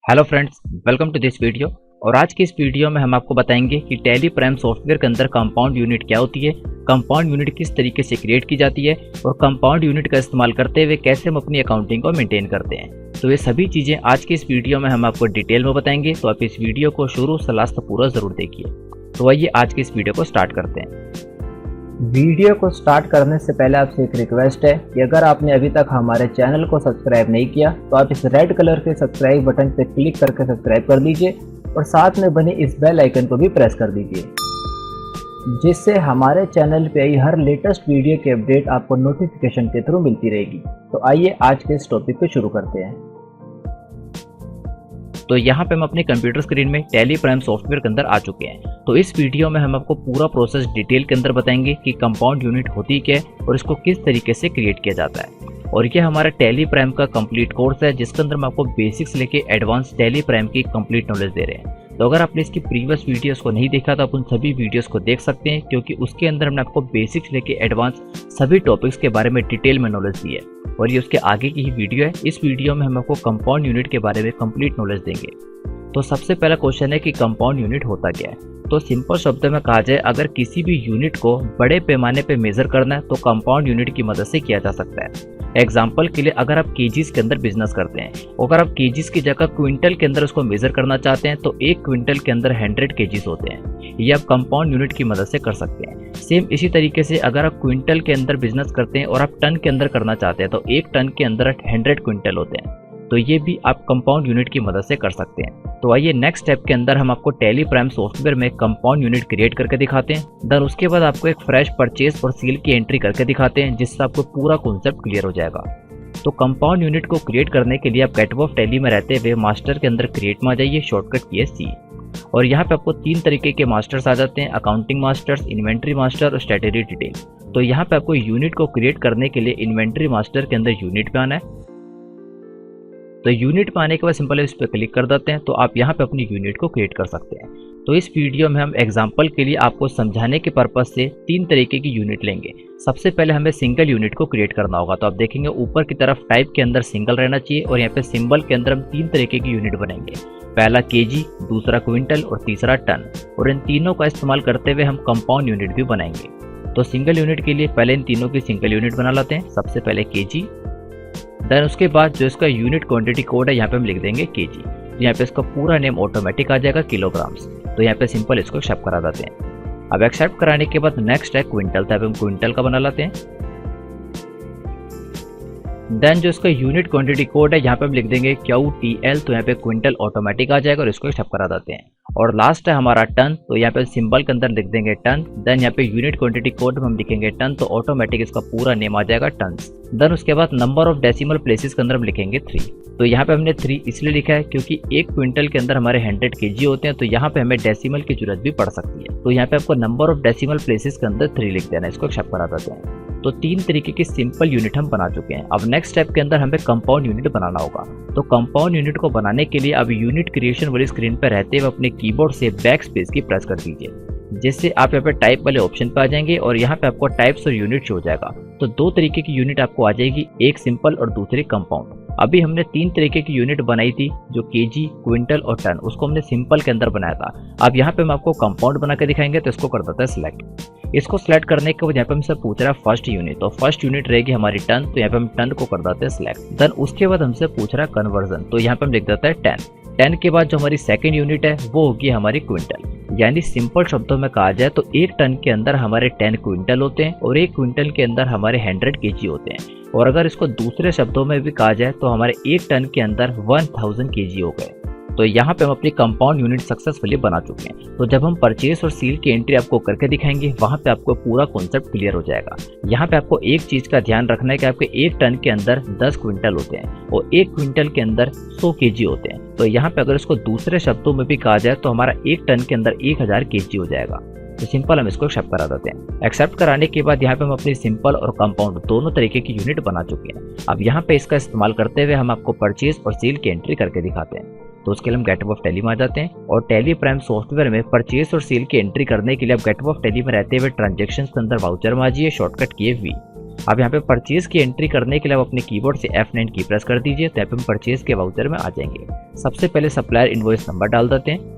Hello friends, welcome to this video. और आज की इस वीडियो में हम आपको बताएंगे कि टैली प्राइम सॉफ्टवेयर के अंदर कंपाउंड यूनिट क्या होती है, कंपाउंड यूनिट किस तरीके से क्रिएट की जाती है और कंपाउंड यूनिट का इस्तेमाल करते हुए कैसे हम अपनी अकाउंटिंग को मेंटेन करते हैं। तो ये सभी चीज़ें आज की इस वीडियो में हम आपको डिटेल में बताएंगे, तो आप इस वीडियो को शुरू से लास्ट तक पूरा ज़रूर देखिए। तो आइए आज की इस वीडियो को स्टार्ट करते हैं। वीडियो को स्टार्ट करने से पहले आपसे एक रिक्वेस्ट है कि अगर आपने अभी तक हमारे चैनल को सब्सक्राइब नहीं किया तो आप इस रेड कलर के सब्सक्राइब बटन पर क्लिक करके सब्सक्राइब कर दीजिए और साथ में बने इस बेल आइकन को भी प्रेस कर दीजिए, जिससे हमारे चैनल पे आई हर लेटेस्ट वीडियो की अपडेट आपको नोटिफिकेशन के थ्रू मिलती रहेगी। तो आइए आज के इस टॉपिक को शुरू करते हैं। तो यहाँ पे हम अपने कंप्यूटर स्क्रीन में टैली प्राइम सॉफ्टवेयर के अंदर आ चुके हैं। तो इस वीडियो में हम आपको पूरा प्रोसेस डिटेल के अंदर बताएंगे कि कंपाउंड यूनिट होती क्या है और इसको किस तरीके से क्रिएट किया जाता है। और ये हमारा टैली प्राइम का कंप्लीट कोर्स है, जिसके अंदर हम आपको बेसिक्स लेके एडवांस टैली प्राइम की कंप्लीट नॉलेज दे रहे हैं। तो अगर आपने इसकी प्रीवियस वीडियोस को नहीं देखा तो आप उन सभी वीडियोस को देख सकते हैं, क्योंकि उसके अंदर हमने आपको बेसिक्स लेके एडवांस सभी टॉपिक्स के बारे में डिटेल में नॉलेज दी है और ये उसके आगे की ही वीडियो है। इस वीडियो में हम आपको कंपाउंड यूनिट के बारे में कंप्लीट नॉलेज देंगे। तो सबसे पहला क्वेश्चन है कि कंपाउंड यूनिट होता क्या है। तो सिंपल शब्दों में कहा जाए, अगर किसी भी यूनिट को बड़े पैमाने पे मेजर करना है तो कंपाउंड यूनिट की मदद से किया जा सकता है। एग्जाम्पल के लिए, अगर आप केजीज के अंदर बिजनेस करते हैं, अगर आप केजीज की जगह क्विंटल के अंदर उसको मेजर करना चाहते हैं तो एक क्विंटल के अंदर 100 केजीज होते हैं। ये आप कंपाउंड यूनिट की मदद से कर सकते हैं। सेम इसी तरीके से अगर आप क्विंटल के अंदर बिजनेस करते हैं और आप टन के अंदर करना चाहते हैं तो एक टन के अंदर 100 क्विंटल होते हैं। तो ये भी आप कंपाउंड यूनिट की मदद से कर सकते हैं। तो आइए नेक्स्ट स्टेप के अंदर हम आपको टैली प्राइम सॉफ्टवेयर में कंपाउंड यूनिट क्रिएट करके दिखाते हैं। देन उसके बाद आपको एक फ्रेश परचेज और सेल की एंट्री करके दिखाते हैं, जिससे आपको पूरा कॉन्सेप्ट क्लियर हो जाएगा। तो कंपाउंड यूनिट को क्रिएट करने के लिए आप गेट ऑफ टैली में रहते हुए मास्टर के अंदर क्रिएट में आ जाइए, शॉर्टकट की है सी। और यहाँ पे आपको 3 तरीके के मास्टर्स आ जाते हैं, अकाउंटिंग मास्टर्स, इन्वेंट्री मास्टर और स्ट्रेटेजी डिटेल। तो यहाँ पे आपको यूनिट को क्रिएट करने के लिए इन्वेंट्री मास्टर के अंदर यूनिट पे आना है। तो यूनिट पे आने के बाद सिंपल इस पर क्लिक कर देते हैं, तो आप यहाँ पे अपनी यूनिट को क्रिएट कर सकते हैं। तो इस वीडियो में हम एग्जांपल के लिए आपको समझाने के पर्पज से 3 तरीके की यूनिट लेंगे। सबसे पहले हमें सिंगल यूनिट को क्रिएट करना होगा। तो आप देखेंगे ऊपर की तरफ टाइप के अंदर सिंगल रहना चाहिए और यहाँ पे सिंबल के अंदर हम 3 तरीके की यूनिट बनेंगे। पहला केजी, दूसरा क्विंटल और तीसरा टन। और इन तीनों का इस्तेमाल करते हुए हम कंपाउंड यूनिट भी बनाएंगे। तो सिंगल यूनिट के लिए पहले इन तीनों की सिंगल यूनिट बना लेते हैं। सबसे पहले केजी, देन उसके बाद जो इसका यूनिट क्वांटिटी कोड है यहाँ पे हम लिख देंगे केजी। यहाँ पे इसका पूरा नेम ऑटोमेटिक आ जाएगा किलोग्राम्स। तो यहाँ पे सिंपल इसको एक्सेप्ट करा देते हैं। अब एक्सेप्ट कराने के बाद नेक्स्ट है क्विंटल, तो हम क्विंटल का बना लेते हैं। देन जो इसका यूनिट क्वांटिटी कोड है यहाँ पे हम लिख देंगे QTL, तो यहाँ पे क्विंटल ऑटोमेटिक आ जाएगा और इसको एक्सेप्ट करा देते हैं। और लास्ट है हमारा टन, तो यहाँ पे सिंबल के अंदर लिख देंगे टन। देन यहाँ पे यूनिट क्वांटिटी कोड में हम लिखेंगे टन, तो ऑटोमेटिक इसका पूरा नेम आ जाएगा टन्स। देन उसके बाद नंबर ऑफ डेसिमल प्लेसेस के अंदर हम लिखेंगे 3। तो यहाँ पे हमने 3 इसलिए लिखा है क्योंकि एक क्विंटल के अंदर हमारे 100 केजी होते हैं, तो यहाँ पे हमें डेसिमल की जरूरत भी पड़ सकती है। तो यहाँ पे आपको नंबर ऑफ डेसिमल प्लेसेस के अंदर 3 लिख देना है, इसको एक्सेप्ट करा देते हैं। तो 3 तरीके की सिंपल यूनिट हम बना चुके हैं। अब नेक्स्ट स्टेप के अंदर हमें कंपाउंड यूनिट बनाना होगा। तो कंपाउंड यूनिट को बनाने के लिए अब यूनिट क्रिएशन वाली स्क्रीन पर रहते हुए अपने कीबोर्ड से बैक स्पेस की प्रेस कर दीजिए, जिससे आप यहाँ पे टाइप वाले ऑप्शन पे आ जाएंगे और यहाँ पे आपको टाइप्स और यूनिट शो हो जाएगा। तो 2 तरीके की यूनिट आपको आ जाएगी, एक सिंपल और दूसरी कंपाउंड। अभी हमने 3 तरीके की यूनिट बनाई थी, जो केजी, क्विंटल और टन, उसको हमने सिंपल के अंदर बनाया था। अब यहाँ पे हम आपको कंपाउंड बना के दिखाएंगे, तो इसको कर देते हैं सिलेक्ट। इसको सिलेक्ट करने के बाद यहाँ पे हमसे पूछ रहा है फर्स्ट यूनिट, तो फर्स्ट यूनिट रहेगी हमारी टन, तो यहाँ पे हम टन को कर देते हैं सिलेक्ट। देन उसके बाद हमसे पूछ रहा है कन्वर्जन, तो यहाँ पे हम लिख देते हैं 10। 10 के बाद जो हमारी सेकंड यूनिट है वो होगी हमारी क्विंटल। यानी सिंपल शब्दों में कहा जाए तो एक टन के अंदर हमारे 10 क्विंटल होते हैं और एक क्विंटल के अंदर हमारे 100 केजी होते हैं। और अगर इसको दूसरे शब्दों में भी कहा जाए तो हमारे एक टन के अंदर 1000 केजी हो गए। तो यहाँ पे हम अपनी कंपाउंड यूनिट सक्सेसफुली बना चुके हैं। तो जब हम परचेस और सील की एंट्री आपको करके दिखाएंगे, वहाँ पे आपको पूरा कॉन्सेप्ट क्लियर हो जाएगा। यहाँ पे आपको एक चीज का ध्यान रखना है कि आपके एक टन के अंदर 10 क्विंटल होते हैं और एक क्विंटल के अंदर 100 केजी होते हैं। तो यहाँ पे अगर इसको दूसरे शब्दों में भी कहा जाए तो हमारा एक टन के अंदर 1000 केजी हो जाएगा। तो सिंपल हम इसको एक्सेप्ट करा देते हैं। एक्सेप्ट कराने के बाद यहाँ पे हम अपनी सिंपल और कंपाउंड दोनों तरीके की यूनिट बना चुके हैं। अब यहाँ पे इसका इस्तेमाल करते हुए हम आपको परचेज और सेल की एंट्री करके दिखाते हैं। तो उसके लिए हम गेट ऑफ टैली में आ जाते हैं और टैली प्राइम सॉफ्टवेयर में परचेज और सेल की एंट्री करने के लिए आप गेट ऑफ टैली में रहते हुए ट्रांजेक्शन के अंदर वाउचर में आ जाइए, शॉर्टकट किए वी। अब यहाँ पे परचेज की एंट्री करने के लिए आप अपने कीबोर्ड से F9 की प्रेस कर दीजिए, तो यहाँ पे हम परचेज के वाउचर में आ जाएंगे। सबसे पहले सप्लायर इनवॉइस नंबर डाल देते हैं,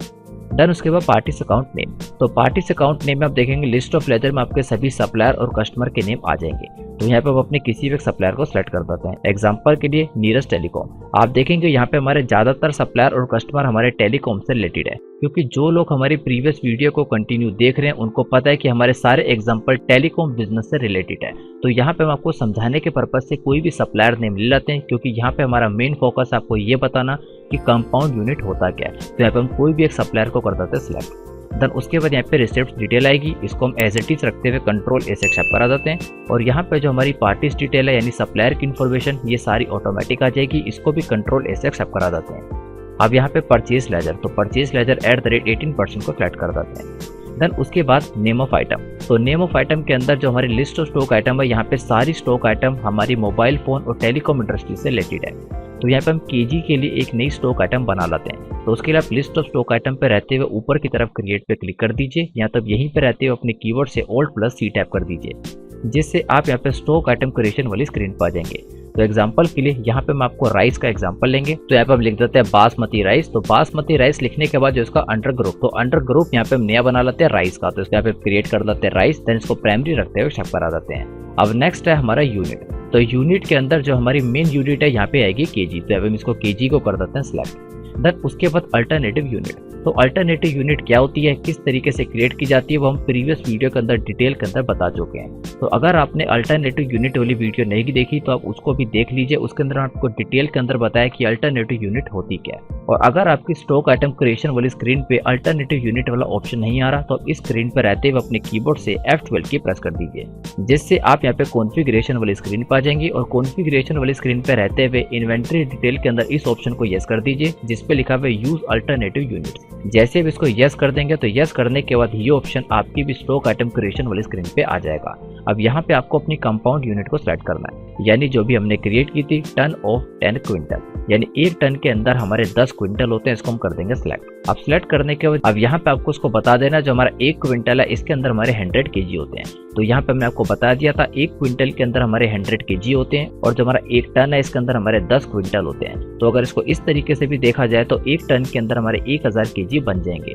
देन उसके बाद पार्टीज अकाउंट नेम। तो पार्टीज अकाउंट नेम में आप देखेंगे लिस्ट ऑफ लेजर में आपके सभी सप्लायर और कस्टमर के नेम आ जाएंगे। तो यहाँ पे आप अपने किसी भी सप्लायर को सिलेक्ट कर देते हैं। एग्जांपल के लिए नीरज टेलीकॉम, आप देखेंगे यहाँ पे हमारे ज़्यादातर सप्लायर और कस्टमर हमारे टेलीकॉम से रिलेटेड है, क्योंकि जो लोग हमारी प्रीवियस वीडियो को कंटिन्यू देख रहे हैं उनको पता है कि हमारे सारे एग्जाम्पल टेलीकॉम बिजनेस से रिलेटेड है। तो यहाँ पे हम आपको समझाने के पर्पज से कोई भी सप्लायर नेम ले लेते हैं, क्योंकि यहाँ पे हमारा मेन फोकस आपको ये बताना कि कंपाउंड यूनिट होता क्या है। तो यहाँ पे हम कोई भी एक सप्लायर को कर देते हैं सिलेक्ट। देन उसके बाद यहाँ पे रिसिप्ट डिटेल आएगी, इसको हम एज इट इज रखते हुए कंट्रोल एस एक्सेप्ट करा देते हैं। और यहाँ पे जो हमारी पार्टीज डिटेल है यानी सप्लायर की इन्फॉर्मेशन ये सारी ऑटोमेटिक आ जाएगी, इसको भी कंट्रोल एस एक्सेप्ट करा देते हैं। अब यहाँ पे परचेज लेजर, तो परचेज लेजर @18% को सिलेक्ट कर देते हैं। देन उसके बाद नेम ऑफ आइटम, तो नेम ऑफ आइटम के अंदर जो हमारी लिस्ट ऑफ स्टॉक आइटम है यहाँ पे सारी स्टॉक आइटम हमारी मोबाइल फोन और टेलीकॉम इंडस्ट्री से रिलेटेड है। तो यहाँ पे हम केजी के लिए एक नई स्टॉक आइटम बना लेते हैं। तो उसके लिए आप लिस्ट ऑफ स्टॉक आइटम पे रहते हुए ऊपर की तरफ क्रिएट पे क्लिक कर दीजिए, या तब यहीं पे रहते हुए अपने कीबोर्ड से Alt+C टैप कर दीजिए, जिससे आप यहाँ पे स्टॉक आइटम क्रिएशन वाली स्क्रीन पर आ जाएंगे। तो एग्जांपल के लिए यहाँ पे हम आपको राइस का एग्जांपल लेंगे, तो यहाँ पे हम लिख देते हैं बासमती राइस। तो बासमती राइस लिखने के बाद जो इसका अंडर ग्रुप, तो अंडर ग्रुप यहाँ पे हम नया बना लेते हैं राइस का, तो इसको यहाँ पे क्रिएट कर लेते हैं राइस, देन इसको प्राइमरी रखते हुए शेप करा देते हैं। अब नेक्स्ट है हमारा यूनिट, तो यूनिट के अंदर जो हमारी मेन यूनिट है यहाँ पे आएगी केजी, तो हम इसको केजी को कर देते हैं सिलेक्ट। देन उसके बाद अल्टरनेटिव यूनिट, तो अल्टरनेटिव यूनिट क्या होती है, किस तरीके से क्रिएट की जाती है, वो हम प्रीवियस वीडियो के अंदर डिटेल के अंदर बता चुके हैं। तो अगर आपने अल्टरनेटिव यूनिट वाली वीडियो नहीं देखी तो आप उसको भी देख लीजिए, उसके अंदर आपको डिटेल के अंदर बताया कि अल्टरनेटिव यूनिट होती क्या है। और अगर आपकी स्टॉक आइटम क्रिएशन वाली स्क्रीन पे अल्टरनेटिव यूनिट वाला ऑप्शन नहीं आ रहा तो आप इस स्क्रीन पर रहते हुए अपने कीबोर्ड से F12 की प्रेस कर दीजिए, जिससे आप यहाँ पे कॉन्फ़िगरेशन वाली स्क्रीन पर आ जाएंगे। और कॉन्फ़िगरेशन वाली स्क्रीन पर रहते हुए इन्वेंट्री डिटेल के अंदर इस ऑप्शन को यस कर दीजिए, जिसपे लिखा हुआ यूज अल्टरनेटिव यूनिट। जैसे भी इसको यस कर देंगे तो यस करने के बाद ये ऑप्शन आपकी भी स्टॉक आइटम क्रिएशन वाली स्क्रीन पे आ जाएगा। अब यहाँ पे आपको अपनी कंपाउंड यूनिट को सिलेक्ट करना है, यानी जो भी हमने क्रिएट की थी टन ऑफ 10 क्विंटल, यानी 1 टन के अंदर हमारे 10 क्विंटल होते हैं, इसको हम कर देंगे सिलेक्ट। अब सिलेक्ट करने के बाद अब यहाँ पे आपको उसको बता देना जो हमारा 1 क्विंटल है इसके अंदर हमारे 100 केजी होते हैं। तो यहाँ पे हमने आपको बता दिया था 1 क्विंटल के अंदर हमारे 100 केजी होते हैं, और जो हमारा 1 टन है इसके अंदर हमारे 10 क्विंटल होते हैं। तो अगर इसको इस तरीके से भी देखा जाए तो 1 टन के अंदर हमारे 1000 केजी बन जाएंगे,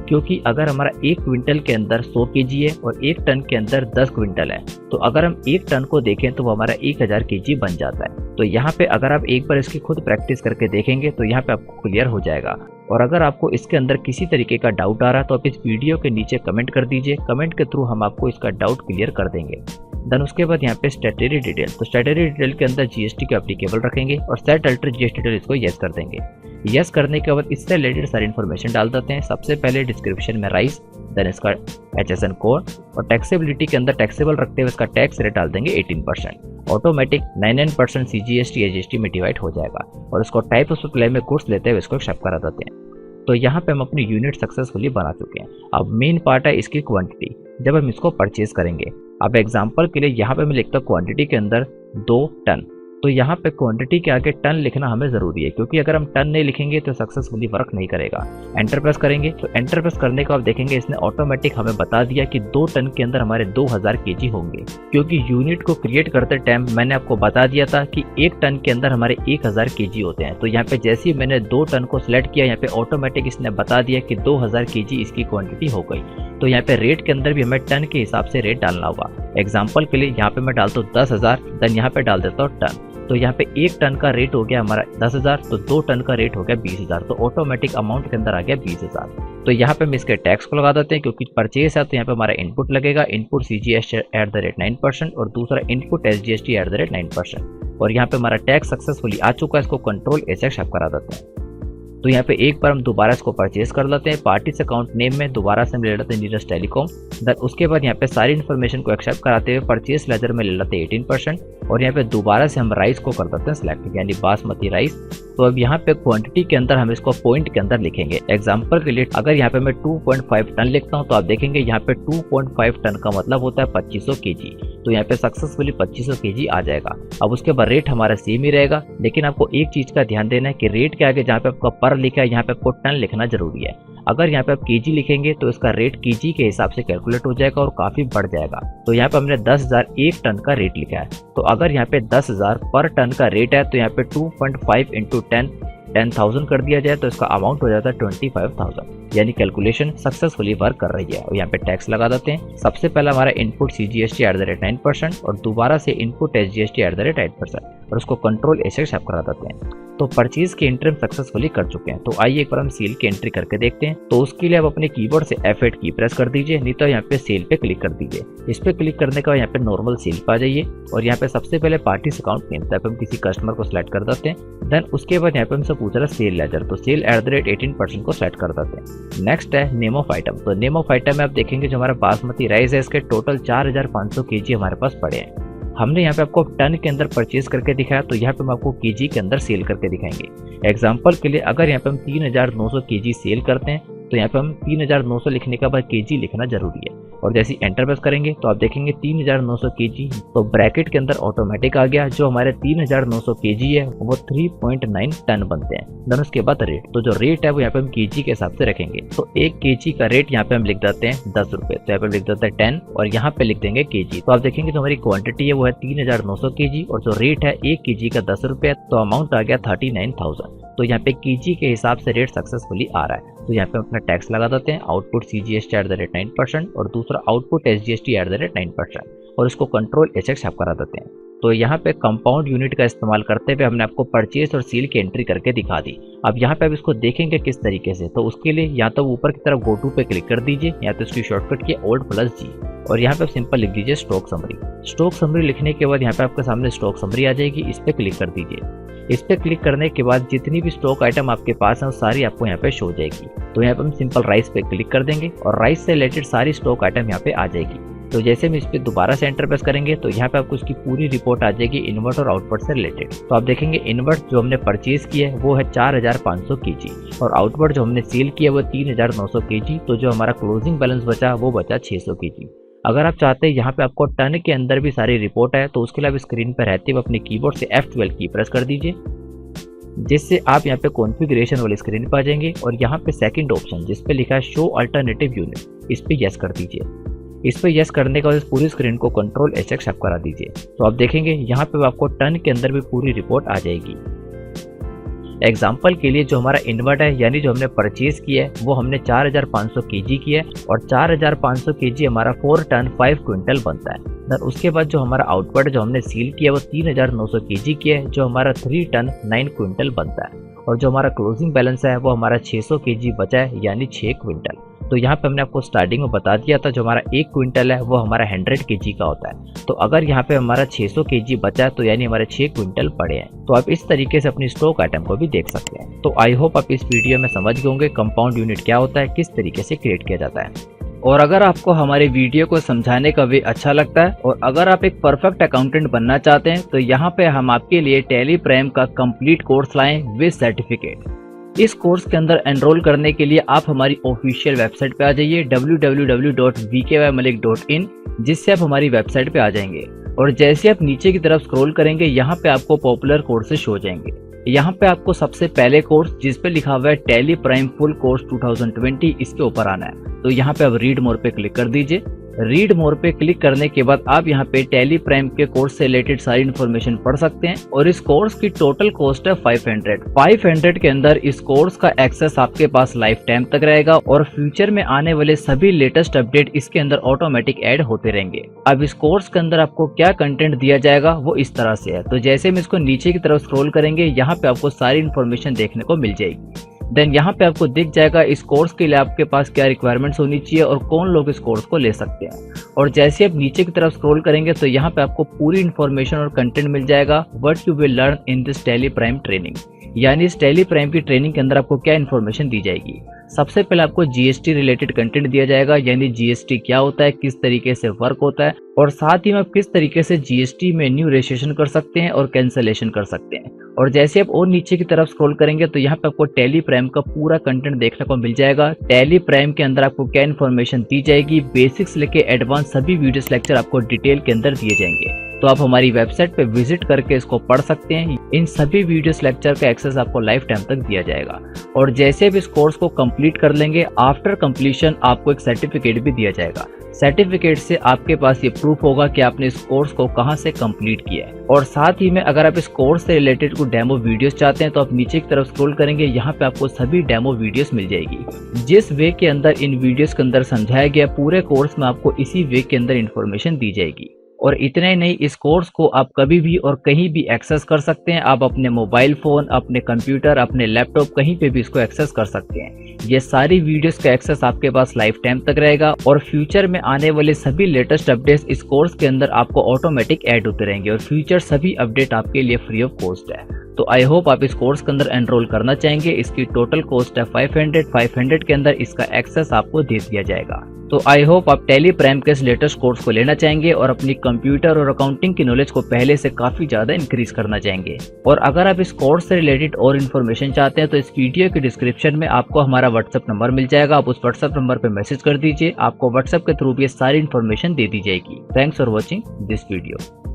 क्योंकि अगर हमारा 1 क्विंटल के अंदर 100 केजी है और 1 टन के अंदर 10 क्विंटल है, तो अगर हम 1 टन को देखें तो वो हमारा 1000 केजी बन जाता है। तो यहाँ पे अगर आप एक बार इसकी खुद प्रैक्टिस करके देखेंगे तो यहाँ पे आपको क्लियर हो जाएगा। और अगर आपको इसके अंदर किसी तरीके का डाउट आ रहा है तो आप इस वीडियो के नीचे कमेंट कर दीजिए, कमेंट के थ्रू हम आपको इसका डाउट क्लियर कर देंगे। देन उसके बाद यहाँ पे स्टैट्यूटरी डिटेल, तो स्टैट्यूटरी डिटेल के अंदर जीएसटी को एप्लीकेबल रखेंगे और सेट अल्टर जीएसटी डिटेल इसको यस कर देंगे। यस करने के बाद इससे रिलेटेड सारी इन्फॉर्मेशन डाल देते हैं। सबसे पहले डिस्क्रिप्शन में राइस, देन इसका HSN कोड, और टैक्सेबिलिटी के अंदर टैक्सेबल रखते हुए इसका टैक्स रेट डाल देंगे 18%। ऑटोमेटिक 99% CGST SGST में डिवाइड हो जाएगा, और इसको टाइप ऑफ सप्लाई में गुड्स लेते हुए इसको एक्सेप्ट करा देते हैं। तो यहाँ पे हम अपनी यूनिट सक्सेसफुली बना चुके हैं। अब मेन पार्ट है इसकी क्वांटिटी, जब हम इसको परचेज करेंगे। अब एग्जांपल के लिए यहाँ पे मैं लिखता हूँ क्वांटिटी के अंदर 2 टन, तो यहाँ पे क्वांटिटी के आगे टन लिखना हमें ज़रूरी है, क्योंकि अगर हम टन नहीं लिखेंगे तो सक्सेसफुली वर्क नहीं करेगा। एंटर प्रेस करेंगे, तो एंटर प्रेस करने को आप देखेंगे इसने ऑटोमेटिक हमें बता दिया कि 2 टन के अंदर हमारे 2000 केजी होंगे, क्योंकि यूनिट को क्रिएट करते टाइम मैंने आपको बता दिया था कि 1 टन के अंदर हमारे 1000 केजी होते हैं। तो यहाँ पे जैसे ही मैंने 2 टन को सिलेक्ट किया, यहाँ पे ऑटोमेटिक इसने बता दिया कि 2000 केजी इसकी क्वांटिटी हो गई। तो यहाँ पे रेट के अंदर भी हमें टन के हिसाब से रेट डालना होगा। एग्जाम्पल के लिए यहाँ पे मैं डालता हूँ 10,000, देन यहाँ पे डाल देता हूँ टन। तो यहाँ पे 1 टन का रेट हो गया हमारा 10,000, तो 2 टन का रेट हो गया 20,000, तो ऑटोमेटिक अमाउंट के अंदर आ गया 20,000। तो यहाँ पे हम इसके टैक्स को लगा देते हैं, क्योंकि परचेस है तो यहाँ पे हमारा इनपुट लगेगा, इनपुट CGST @9% और दूसरा इनपुट SGST @9%। और यहाँ पे हमारा टैक्स सक्सेसफुली आ चुका है, इसको कंट्रोल S शेप करा देते हैं। तो यहाँ पे एक बार हम दोबारा इसको परचेज कर लेते हैं। पार्टीज अकाउंट नेम में दोबारा से हम ले लेते हैं नीरज टेलीकॉम। देन उसके बाद यहाँ पे सारी इन्फॉर्मेशन को एक्सेप्ट कराते हुए परचेज लेजर में ले लेते हैं 18%, और यहाँ पे दोबारा से हम राइस को कर देते हैं सिलेक्ट, यानी बासमती राइस। तो अब यहाँ पे क्वांटिटी के अंदर हम इसको पॉइंट के अंदर लिखेंगे। एग्जाम्पल के लिए अगर यहाँ पे मैं 2.5 टन लिखता हूँ तो आप देखेंगे यहाँ पे 2.5 टन का मतलब होता है 2500 केजी। तो यहाँ पे सक्सेसफुली 2500 kg आ जाएगा। अब उसके बाद रेट हमारा सेम ही रहेगा, लेकिन आपको एक चीज़ का ध्यान देना है कि रेट के आगे जहाँ पे आपका पर लिखा है यहाँ पे आपको टन लिखना जरूरी है। अगर यहाँ पे आप केजी लिखेंगे तो इसका रेट केजी के हिसाब से कैलकुलेट हो जाएगा और काफ़ी बढ़ जाएगा। तो यहाँ पे हमने 10,000 एक टन का रेट लिखा है, तो अगर यहाँ पे 10,000 पर टन का रेट है तो यहाँ पे 2.5 इंटू 10,000 कर दिया जाए तो इसका अमाउंट हो जाता है 25,000, यानी कैलकुलेशन सक्सेसफुली वर्क कर रही है। और यहाँ पे टैक्स लगा देते हैं। सबसे पहला हमारा इनपुट CGST @9% और दोबारा से इनपुट SGST @8% और उसको कंट्रोल एसेक्स करा देते हैं। तो परचेज की एंट्री हम सक्सेसफुली कर चुके हैं। तो आइए एक बार हम सेल की एंट्री करके देखते हैं। तो उसके लिए आप अपने कीबोर्ड से F8 की प्रेस कर दीजिए, नहीं तो यहाँ पे सेल पे क्लिक कर दीजिए। इस पे क्लिक करने के बाद यहाँ पे नॉर्मल सेल पे आ जाइए और यहाँ पे सबसे पहले पार्टीज अकाउंट नेम पे हम किसी कस्टमर को सिलेक्ट कर देते हैं। देन उसके बाद यहाँ पे हमसे पूछ रहा है सेल लेजर, तो सेल @18% को सिलेक्ट कर देते हैं। नेक्स्ट है नेम ऑफ आइटम। तो नेम ऑफ आइटम में आप देखेंगे जो हमारा बासमती राइस है इसके टोटल 4,500 kg हमारे पास पड़े हैं। हमने यहाँ पे आपको टन के अंदर परचेज करके दिखाया, तो यहाँ पे हम आपको केजी के अंदर सेल करके दिखाएंगे। एग्जांपल के लिए अगर यहाँ पे हम 3,900 kg सेल करते हैं तो यहाँ पे हम 3,900 लिखने के बाद केजी लिखना जरूरी है और जैसे एंटर प्रेस करेंगे तो आप देखेंगे 3,900 kg, तो ब्रैकेट के अंदर ऑटोमेटिक आ गया। जो हमारे 3,900 kg है वो 3.9 टन बनते हैं। देन उसके बाद रेट, तो जो रेट है वो यहाँ पे हम केजी के हिसाब से रखेंगे। तो 1 kg का रेट यहाँ पे हम लिख देते हैं 10 रुपए, तो यहाँ पे लिख देते हैं 10 और यहाँ पे लिख देंगे केजी। तो आप देखेंगे जो हमारी क्वांटिटी है वो है 3,900 kg और जो रेट है 1 kg का 10 रुपए, तो अमाउंट आ गया 39,000। तो यहाँ पे केजी के हिसाब से रेट सक्सेसफुली आ रहा है। तो यहाँ पे अपना टैक्स लगा देते हैं, आउटपुट CGST @9% और दूसरा आउटपुट SGST @9% और इसको कंट्रोल HX करा देते हैं। तो यहाँ पे कंपाउंड यूनिट का इस्तेमाल करते हुए हमने आपको परचेज और सेल की एंट्री करके दिखा दी। अब यहाँ पे आप इसको देखेंगे किस तरीके से, तो उसके लिए या तो ऊपर की तरफ गो टू पे क्लिक कर दीजिए या तो इसकी शॉर्टकट की Alt+G और यहाँ पे आप सिंपल लिख दीजिए स्टॉक समरी। स्टॉक समरी लिखने के बाद यहाँ पे आपके सामने स्टॉक समरी आ जाएगी, इस पे क्लिक कर दीजिए। इस पे क्लिक करने के बाद जितनी भी स्टॉक आइटम आपके पास है वो सारी आपको यहाँ पे शो हो जाएगी। तो यहाँ पे हम सिंपल राइस पे क्लिक कर देंगे और राइस से रिलेटेड सारी स्टॉक आइटम यहाँ पे आ जाएगी। तो जैसे हम इस पे दोबारा से एंटर प्रेस करेंगे तो यहाँ पे आपको इसकी पूरी रिपोर्ट आ जाएगी इनवर्ट और आउटपुट से रिलेटेड। तो आप देखेंगे इनवर्ट जो हमने परचेज किया है वो है 4,500 kg और आउटपुट जो हमने सेल किया वो 3,900 kg। तो जो हमारा क्लोजिंग बैलेंस बचा वो बचा 600 kg। अगर आप चाहते हैं यहाँ पे आपको टन के अंदर भी सारी रिपोर्ट है तो उसके लिए आप स्क्रीन पर रहते हुए अपने कीबोर्ड से F12 की प्रेस कर दीजिए, जिससे आप यहाँ पे कॉन्फ़िगरेशन वाले स्क्रीन पर आ जाएंगे और यहाँ पे सेकंड ऑप्शन जिस पे लिखा है शो अल्टरनेटिव यूनिट, इस पे यस कर दीजिए। इस पे यस करने के बाद इस पूरी स्क्रीन को कंट्रोल HX करा दीजिए। तो आप देखेंगे यहाँ पे आपको टन के अंदर भी पूरी रिपोर्ट आ जाएगी। एग्जाम्पल के लिए जो हमारा इन्वर्ट है यानी जो हमने परचेज किया है वो हमने 4,500 kg किया है और 4,500 kg हमारा 4 टन 5 क्विंटल बनता है। देन उसके बाद जो हमारा आउटपुट जो हमने सील किया वो 3,900 kg किया है जो हमारा 3 टन 9 क्विंटल बनता है और जो हमारा क्लोजिंग बैलेंस है वो हमारा 600 kg बचा है यानी 6 क्विंटल। तो यहाँ पे हमने आपको स्टार्टिंग में बता दिया था जो हमारा 1 क्विंटल है वो हमारा 100 kg का होता है। तो अगर यहाँ पे हमारा 600 kg बचा है तो यानी हमारे 6 क्विंटल पड़े हैं। तो आप इस तरीके से अपनी स्टॉक आइटम को भी देख सकते हैं। तो आई होप आप इस वीडियो में समझ गए होंगे कंपाउंड यूनिट क्या होता है, किस तरीके से क्रिएट किया जाता है। और अगर आपको हमारे वीडियो को समझाने का वे अच्छा लगता है और अगर आप एक परफेक्ट अकाउंटेंट बनना चाहते हैं तो यहाँ पे हम आपके लिए टैली प्राइम का कंप्लीट कोर्स लाएं विद सर्टिफिकेट। इस कोर्स के अंदर एनरोल करने के लिए आप हमारी ऑफिशियल वेबसाइट पे आ जाइए www.vkymalik.in, जिससे आप हमारी वेबसाइट पे आ जाएंगे और जैसे आप नीचे की तरफ स्क्रॉल करेंगे यहाँ पे आपको पॉपुलर कोर्सेज हो जाएंगे। यहाँ पे आपको सबसे पहले कोर्स जिस पे लिखा हुआ है टैली प्राइम फुल कोर्स 2020 इसके ऊपर आना है। तो यहाँ पे आप रीड मोर पे क्लिक कर दीजिए। रीड मोर पे क्लिक करने के बाद आप यहाँ पे टैली प्राइम के कोर्स से रिलेटेड सारी इन्फॉर्मेशन पढ़ सकते हैं और इस कोर्स की टोटल कॉस्ट है 500 के अंदर इस कोर्स का एक्सेस आपके पास लाइफ टाइम तक रहेगा और फ्यूचर में आने वाले सभी लेटेस्ट अपडेट इसके अंदर ऑटोमेटिक ऐड होते रहेंगे। अब इस कोर्स के अंदर आपको क्या कंटेंट दिया जाएगा वो इस तरह से है। तो जैसे हम इसको नीचे की तरफ स्क्रॉल करेंगे यहाँ पे आपको सारी इन्फॉर्मेशन देखने को मिल जाएगी। देन यहाँ पे आपको दिख जाएगा इस कोर्स के लिए आपके पास क्या रिक्वायरमेंट्स होनी चाहिए और कौन लोग इस कोर्स को ले सकते हैं। और जैसे आप नीचे की तरफ स्क्रॉल करेंगे तो यहाँ पे आपको पूरी इन्फॉर्मेशन और कंटेंट मिल जाएगा what you will learn in this tally prime training, यानी इस टैली प्राइम की ट्रेनिंग के अंदर आपको क्या इन्फॉर्मेशन दी जाएगी। सबसे पहले आपको जीएसटी रिलेटेड कंटेंट दिया जाएगा, यानी जीएसटी क्या होता है, किस तरीके से वर्क होता है और साथ ही में आप किस तरीके से जीएसटी में न्यू रजिस्ट्रेशन कर सकते हैं और कैंसलेशन कर सकते हैं। और जैसे आप और नीचे की तरफ स्क्रॉल करेंगे तो यहाँ पे आपको टैली प्राइम का पूरा कंटेंट देखने को मिल जाएगा। टैली प्राइम के अंदर आपको क्या इन्फॉर्मेशन दी जाएगी, बेसिक्स लेके एडवांस सभी वीडियोस लेक्चर आपको डिटेल के अंदर दिए जाएंगे। तो आप हमारी वेबसाइट पे विजिट करके इसको पढ़ सकते हैं। इन सभी वीडियोस लेक्चर का एक्सेस आपको लाइफ टाइम तक दिया जाएगा। और जैसे भी इस कोर्स को कंप्लीट कर लेंगे, आफ्टर कंप्लीशन आपको एक सर्टिफिकेट भी दिया जाएगा। सर्टिफिकेट से आपके पास ये प्रूफ होगा कि आपने इस कोर्स को कहां से कंप्लीट किया है। और साथ ही में अगर आप इस कोर्स से रिलेटेड कोई डेमो वीडियोस चाहते हैं तो आप नीचे की तरफ स्क्रॉल करेंगे, यहाँ पे आपको सभी डेमो वीडियोस मिल जाएगी। जिस वे के अंदर इन वीडियोस के अंदर समझाया गया, पूरे कोर्स में आपको इसी वे के अंदर इन्फॉर्मेशन दी जाएगी। और इतना ही नहीं, इस कोर्स को आप कभी भी और कहीं भी एक्सेस कर सकते हैं। आप अपने मोबाइल फोन, अपने कंप्यूटर, अपने लैपटॉप, कहीं पे भी इसको एक्सेस कर सकते हैं। ये सारी वीडियोस का एक्सेस आपके पास लाइफ टाइम तक रहेगा और फ्यूचर में आने वाले सभी लेटेस्ट अपडेट्स इस कोर्स के अंदर आपको ऑटोमेटिक ऐड होते रहेंगे और फ्यूचर सभी अपडेट आपके लिए फ्री ऑफ कॉस्ट है। तो आई होप आप इस कोर्स के अंदर एनरोल करना चाहेंगे। इसकी टोटल कॉस्ट है 500 के अंदर इसका एक्सेस आपको दे दिया जाएगा। तो आई होप आप टैली प्राइम के इस लेटेस्ट कोर्स को लेना चाहेंगे और अपनी कंप्यूटर और अकाउंटिंग की नॉलेज को पहले से काफी ज्यादा इंक्रीज करना चाहेंगे। और अगर आप इस कोर्स से रिलेटेड और इन्फॉर्मेशन चाहते हैं तो इस वीडियो के डिस्क्रिप्शन में आपको हमारा व्हाट्सएप नंबर मिल जाएगा। आप उस व्हाट्सएप नंबर पर मैसेज कर दीजिए, आपको व्हाट्सएप के थ्रू भी सारी इन्फॉर्मेशन दे दी जाएगी। Thanks for watching this video.